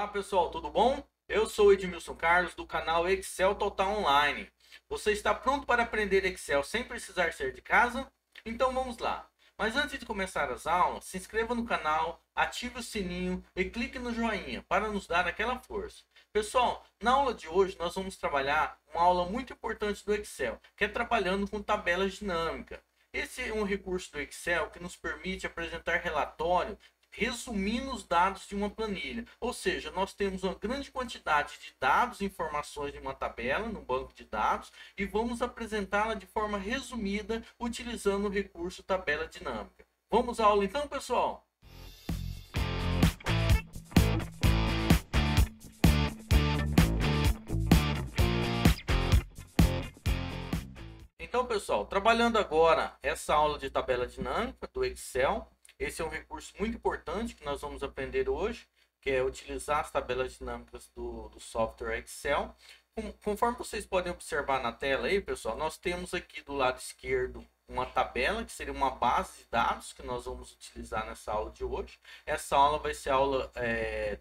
Olá pessoal, tudo bom? Eu sou Edmilson Carlos do canal Excel Total Online. Você está pronto para aprender Excel sem precisar sair de casa? Então vamos lá. Mas antes de começar as aulas, se inscreva no canal, ative o sininho e clique no joinha para nos dar aquela força. Pessoal, na aula de hoje nós vamos trabalhar uma aula muito importante do Excel, que é trabalhando com tabelas dinâmicas. Esse é um recurso do Excel que nos permite apresentar relatório resumindo os dados de uma planilha. Ou seja, nós temos uma grande quantidade de dados e informações em uma tabela, no banco de dados, e vamos apresentá-la de forma resumida utilizando o recurso tabela dinâmica. Vamos à aula então, pessoal? Então, pessoal, trabalhando agora essa aula de tabela dinâmica do Excel, esse é um recurso muito importante que nós vamos aprender hoje, que é utilizar as tabelas dinâmicas do software Excel. Conforme vocês podem observar na tela aí, pessoal, nós temos aqui do lado esquerdo uma tabela, que seria uma base de dados que nós vamos utilizar nessa aula de hoje. Essa aula vai ser a aula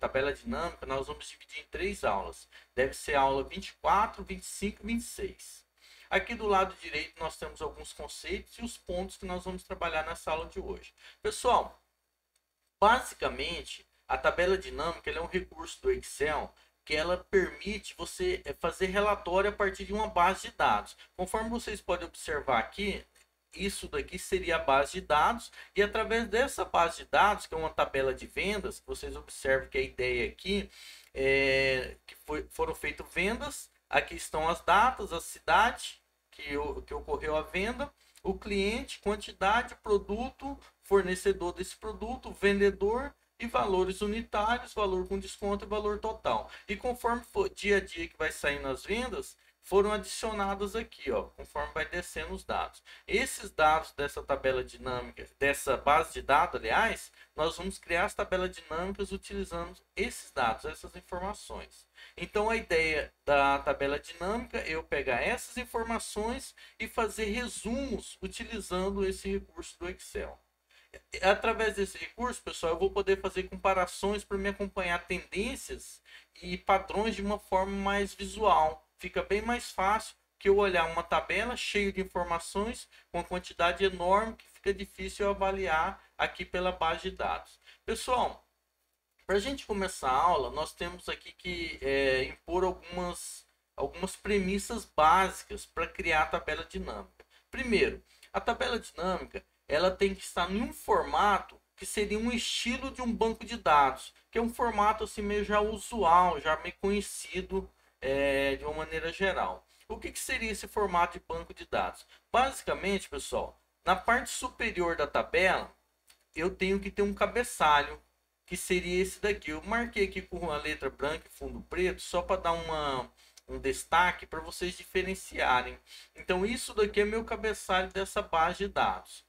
tabela dinâmica, nós vamos dividir em 3 aulas. Deve ser a aula 24, 25 e 26. Aqui do lado direito nós temos alguns conceitos e os pontos que nós vamos trabalhar nessa aula de hoje. Pessoal, basicamente a tabela dinâmica é um recurso do Excel que ela permite você fazer relatório a partir de uma base de dados. Conforme vocês podem observar aqui, isso daqui seria a base de dados e através dessa base de dados, que é uma tabela de vendas, vocês observam que a ideia aqui é que foram feitas vendas, aqui estão as datas, a cidade que ocorreu a venda, o cliente, quantidade, produto, fornecedor desse produto, vendedor e valores unitários, valor com desconto e valor total. E conforme for dia a dia que vai saindo as vendas, foram adicionadas aqui, ó, conforme vai descendo os dados. Esses dados dessa tabela dinâmica, dessa base de dados, aliás, nós vamos criar as tabelas dinâmicas utilizando esses dados, essas informações. Então a ideia da tabela dinâmica é eu pegar essas informações e fazer resumos utilizando esse recurso do Excel. Através desse recurso, pessoal, eu vou poder fazer comparações para me acompanhar tendências e padrões de uma forma mais visual. Fica bem mais fácil que eu olhar uma tabela cheia de informações com uma quantidade enorme que fica difícil eu avaliar aqui pela base de dados. Pessoal, para a gente começar a aula, nós temos aqui que impor algumas premissas básicas para criar a tabela dinâmica. Primeiro, a tabela dinâmica ela tem que estar em um formato que seria um estilo de um banco de dados, que é um formato assim meio já usual, já meio conhecido de uma maneira geral. O que seria esse formato de banco de dados? Basicamente, pessoal, na parte superior da tabela, eu tenho que ter um cabeçalho, que seria esse daqui. Eu marquei aqui com uma letra branca e fundo preto, só para dar um destaque para vocês diferenciarem. Então, isso daqui é meu cabeçalho dessa base de dados.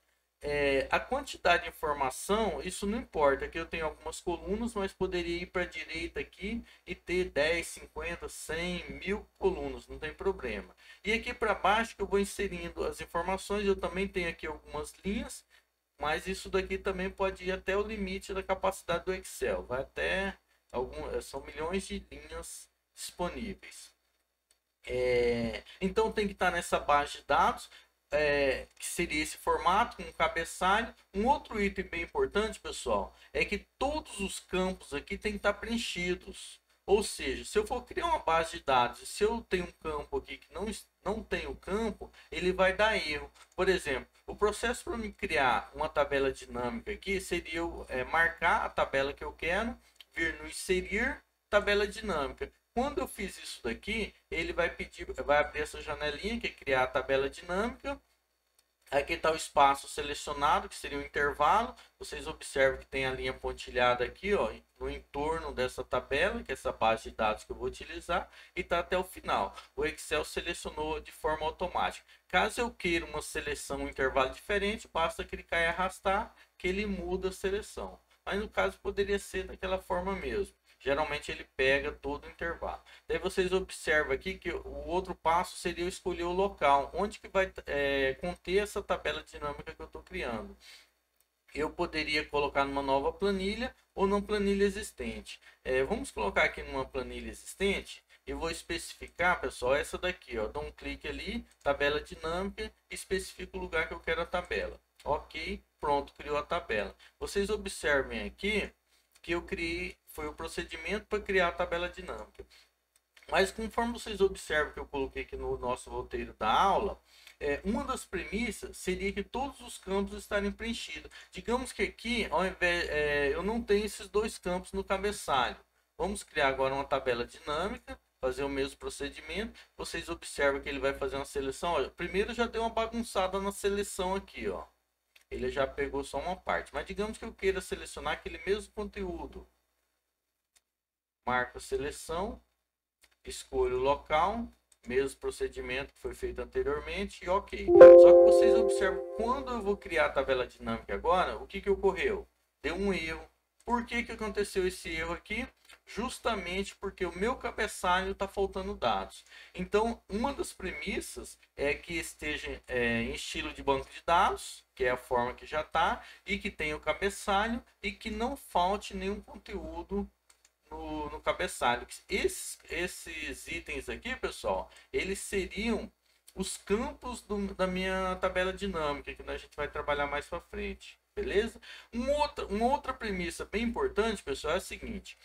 A quantidade de informação, isso não importa, aqui eu tenho algumas colunas, mas poderia ir para a direita aqui e ter 10, 50, 100, 1000 colunas, não tem problema. E aqui para baixo que eu vou inserindo as informações, eu também tenho aqui algumas linhas, mas isso daqui também pode ir até o limite da capacidade do Excel, vai até são milhões de linhas disponíveis. Então tem que estar nessa base de dados, que seria esse formato com um cabeçalho. Um outro item bem importante, pessoal, é que todos os campos aqui tem que estar preenchidos. Ou seja, se eu for criar uma base de dados e se eu tenho um campo aqui que não tem o campo, ele vai dar erro. Por exemplo, o processo para me criar uma tabela dinâmica aqui seria eu marcar a tabela que eu quero, vir no inserir tabela dinâmica. Quando eu fiz isso daqui, ele vai abrir essa janelinha que é criar a tabela dinâmica. Aqui está o espaço selecionado, que seria o intervalo. Vocês observam que tem a linha pontilhada aqui, ó, no entorno dessa tabela, que é essa base de dados que eu vou utilizar, e está até o final. O Excel selecionou de forma automática. Caso eu queira uma seleção, um intervalo diferente, basta clicar e arrastar, que ele muda a seleção. Mas no caso poderia ser daquela forma mesmo. Geralmente ele pega todo o intervalo. Daí vocês observam aqui que o outro passo seria escolher o local, onde que vai conter essa tabela dinâmica que eu estou criando. eu poderia colocar numa nova planilha ou numa planilha existente. Vamos colocar aqui numa planilha existente e vou especificar, pessoal, essa daqui, ó. Dou um clique ali, tabela dinâmica, especifico o lugar que eu quero a tabela. Ok, pronto, criou a tabela. Vocês observem aqui que eu criei, foi o procedimento para criar a tabela dinâmica. Mas conforme vocês observam que eu coloquei aqui no nosso roteiro da aula, uma das premissas seria que todos os campos estarem preenchidos. Digamos que aqui, ao invés, eu não tenho esses dois campos no cabeçalho. Vamos criar agora uma tabela dinâmica, fazer o mesmo procedimento. Vocês observam que ele vai fazer uma seleção. Olha, primeiro já deu uma bagunçada na seleção aqui, ó. Ele já pegou só uma parte. Mas digamos que eu queira selecionar aquele mesmo conteúdo. Marco a seleção. Escolho o local, mesmo procedimento que foi feito anteriormente e ok. Só que vocês observam, quando eu vou criar a tabela dinâmica agora, o que ocorreu? Deu um erro. Por que aconteceu esse erro aqui? Justamente porque o meu cabeçalho está faltando dados. Então, uma das premissas é que esteja em estilo de banco de dados, que é a forma que já está, e que tenha o cabeçalho e que não falte nenhum conteúdo no cabeçalho. Esses itens aqui, pessoal, eles seriam os campos da minha tabela dinâmica, que a gente vai trabalhar mais para frente. Beleza? Uma outra premissa bem importante, pessoal, é a seguinte: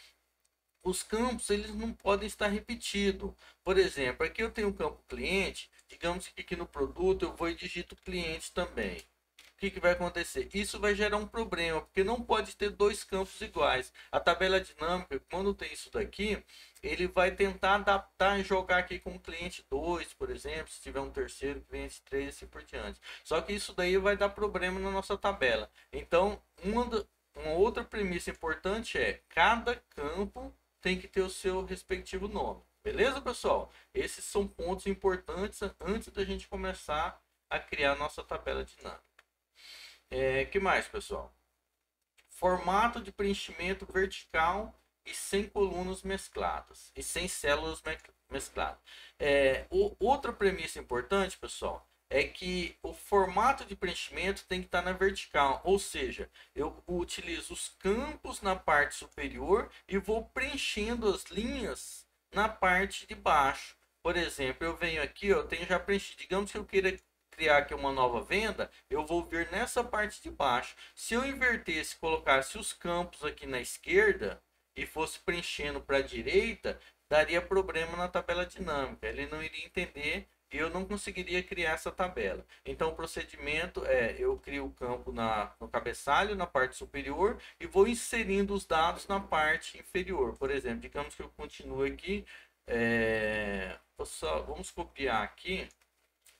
os campos eles não podem estar repetidos. Por exemplo, aqui eu tenho um campo cliente, digamos que aqui no produto eu vou e digito cliente também. O que vai acontecer? Isso vai gerar um problema, porque não pode ter dois campos iguais. A tabela dinâmica, quando tem isso daqui, ele vai tentar adaptar e jogar aqui com o cliente 2, por exemplo, se tiver um terceiro, cliente 3 e assim por diante. Só que isso daí vai dar problema na nossa tabela. Então, uma outra premissa importante é cada campo tem que ter o seu respectivo nome. Beleza, pessoal? Esses são pontos importantes antes da gente começar a criar a nossa tabela dinâmica. Que mais, pessoal? Formato de preenchimento vertical e sem colunas mescladas e sem células mescladas. Outra premissa importante, pessoal, é que o formato de preenchimento tem que estar na vertical, ou seja, eu utilizo os campos na parte superior e vou preenchendo as linhas na parte de baixo. Por exemplo, eu venho aqui, eu tenho já preenchido, digamos que eu queira criar aqui uma nova venda, eu vou vir nessa parte de baixo. Se eu invertesse, colocasse os campos aqui na esquerda e fosse preenchendo para a direita, daria problema na tabela dinâmica. Ele não iria entender e eu não conseguiria criar essa tabela. Então o procedimento é, eu crio o campo no cabeçalho, na parte superior, e vou inserindo os dados na parte inferior. Por exemplo, digamos que eu continue aqui, vamos copiar aqui.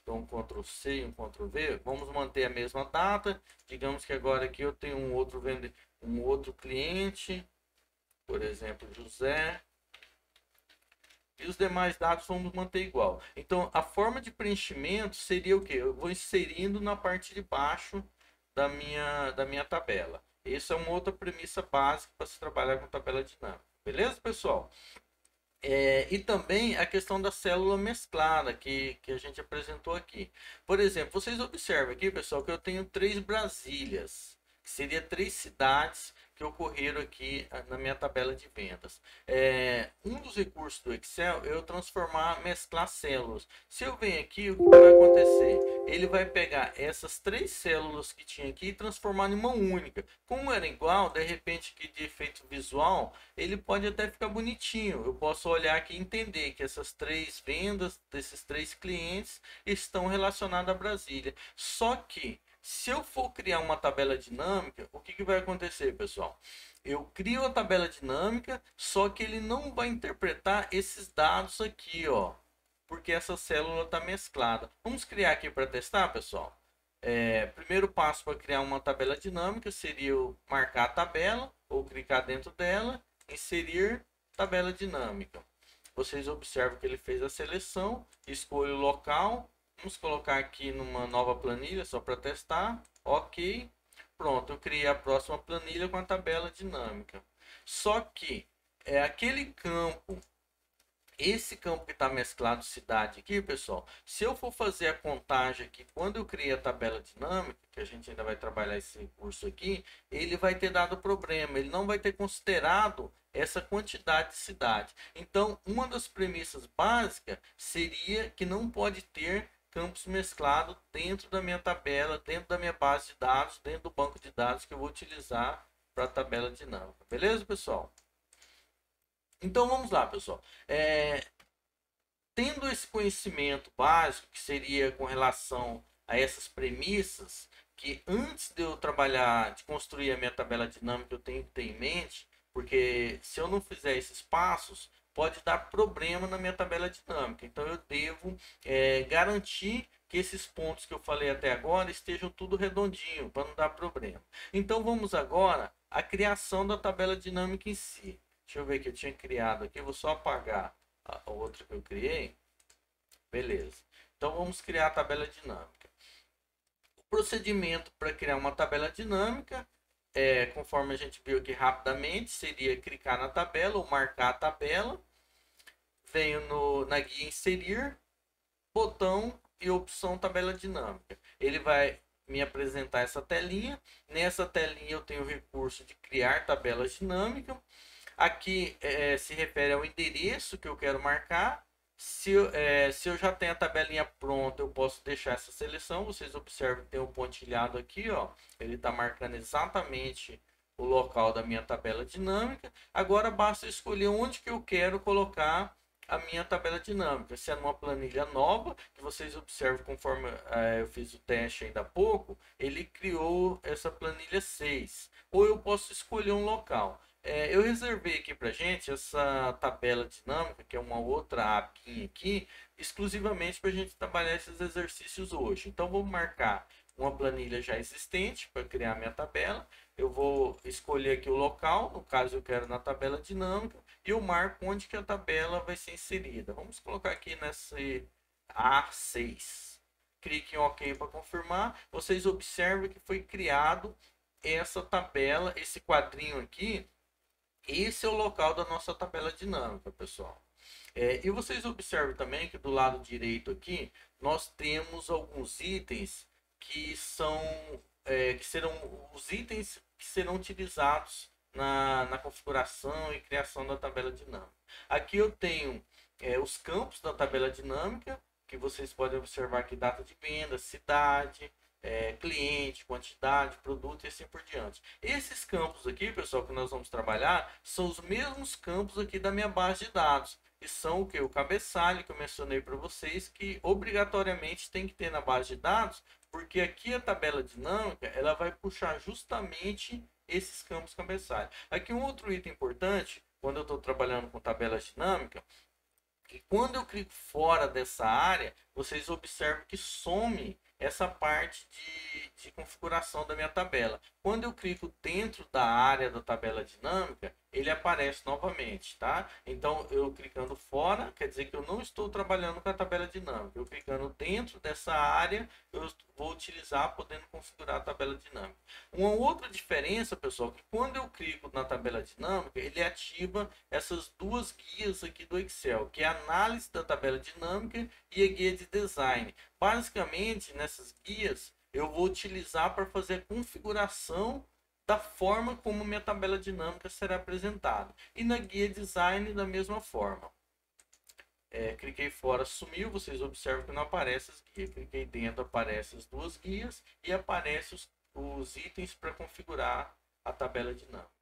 Então, um Ctrl C e um Ctrl V. Vamos manter a mesma data. Digamos que agora aqui eu tenho um outro cliente, por exemplo, José. E os demais dados vamos manter igual. Então, a forma de preenchimento seria o que? Eu vou inserindo na parte de baixo da minha tabela. Essa é uma outra premissa básica para se trabalhar com tabela dinâmica. Beleza, pessoal? E também a questão da célula mesclada que a gente apresentou aqui. Por exemplo, vocês observam aqui, pessoal, que eu tenho 3 Brasílias, que seria 3 cidades que ocorreram aqui na minha tabela de vendas. Um dos recursos do Excel é eu transformar, mesclar células. Se eu venho aqui, o que vai acontecer? Ele vai pegar essas 3 células que tinha aqui e transformar em uma única. Como era igual, de repente, que de efeito visual, ele pode até ficar bonitinho. Eu posso olhar aqui e entender que essas 3 vendas desses 3 clientes estão relacionadas a Brasília. Só que se eu for criar uma tabela dinâmica, o que vai acontecer, pessoal? Eu crio a tabela dinâmica, só que ele não vai interpretar esses dados aqui, ó, porque essa célula está mesclada. Vamos criar aqui para testar, pessoal. Primeiro passo para criar uma tabela dinâmica seria eu marcar a tabela ou clicar dentro dela, inserir tabela dinâmica. Vocês observam que ele fez a seleção, escolho o local. Vamos colocar aqui numa nova planilha só para testar. Ok. Pronto, eu criei a próxima planilha com a tabela dinâmica. Só que aquele campo esse campo que está mesclado cidade aqui, pessoal, se eu for fazer a contagem aqui, quando eu criei a tabela dinâmica, que a gente ainda vai trabalhar esse recurso aqui, ele vai ter dado problema, ele não vai ter considerado essa quantidade de cidade. Então, uma das premissas básicas seria que não pode ter campos mesclados dentro da minha tabela, dentro da minha base de dados, dentro do banco de dados que eu vou utilizar para a tabela dinâmica. Beleza, pessoal? Então vamos lá, pessoal. Tendo esse conhecimento básico, que seria com relação a essas premissas, que antes de eu trabalhar, de construir a minha tabela dinâmica, eu tenho que ter em mente, porque se eu não fizer esses passos, pode dar problema na minha tabela dinâmica. Então eu devo garantir que esses pontos que eu falei até agora estejam tudo redondinho, para não dar problema. Então vamos agora à criação da tabela dinâmica em si. Deixa eu ver que eu tinha criado aqui, vou só apagar a outra que eu criei. Beleza. Então vamos criar a tabela dinâmica. O procedimento para criar uma tabela dinâmica, conforme a gente viu aqui rapidamente, seria clicar na tabela ou marcar a tabela. Venho na guia inserir, botão e opção tabela dinâmica. Ele vai me apresentar essa telinha. Nessa telinha eu tenho o recurso de criar tabela dinâmica. Aqui se refere ao endereço que eu quero marcar. Se eu já tenho a tabelinha pronta, eu posso deixar essa seleção. Vocês observam que tem um pontilhado aqui, ó. Ele está marcando exatamente o local da minha tabela dinâmica. Agora basta escolher onde que eu quero colocar a minha tabela dinâmica. Se é numa planilha nova, que vocês observam conforme eu fiz o teste ainda há pouco, ele criou essa planilha 6. Ou eu posso escolher um local. Eu reservei aqui para gente essa tabela dinâmica, que é uma outra abinha aqui, exclusivamente para a gente trabalhar esses exercícios hoje. Então, vou marcar uma planilha já existente para criar minha tabela. Eu vou escolher aqui o local, no caso eu quero na tabela dinâmica, e eu marco onde que a tabela vai ser inserida. Vamos colocar aqui nesse A6. Clique em OK para confirmar. Vocês observam que foi criado essa tabela, esse quadrinho aqui. Esse é o local da nossa tabela dinâmica, pessoal. E vocês observam também que do lado direito aqui, nós temos alguns itens que são que serão os itens que serão utilizados na configuração e criação da tabela dinâmica. Aqui eu tenho os campos da tabela dinâmica, que vocês podem observar aqui: data de venda, cidade, cliente, quantidade, produto e assim por diante. Esses campos aqui, pessoal, que nós vamos trabalhar, são os mesmos campos aqui da minha base de dados. E são o que? O cabeçalho que eu mencionei para vocês, que obrigatoriamente tem que ter na base de dados, porque aqui a tabela dinâmica ela vai puxar justamente esses campos cabeçalho. Aqui um outro item importante, quando eu estou trabalhando com tabela dinâmica, que quando eu clico fora dessa área, vocês observam que some essa parte de configuração da minha tabela. Quando eu clico dentro da área da tabela dinâmica, ele aparece novamente, tá? Então, eu clicando fora, quer dizer que eu não estou trabalhando com a tabela dinâmica. Eu clicando dentro dessa área, eu vou utilizar podendo configurar a tabela dinâmica. Uma outra diferença, pessoal, que quando eu clico na tabela dinâmica, ele ativa essas duas guias aqui do Excel, que é a análise da tabela dinâmica e a guia de design. Basicamente, nessas guias, eu vou utilizar para fazer a configuração da forma como minha tabela dinâmica será apresentada. E na guia design, da mesma forma. Cliquei fora, sumiu, vocês observam que não aparece as guias. Cliquei dentro, aparece as duas guias e aparece os itens para configurar a tabela dinâmica.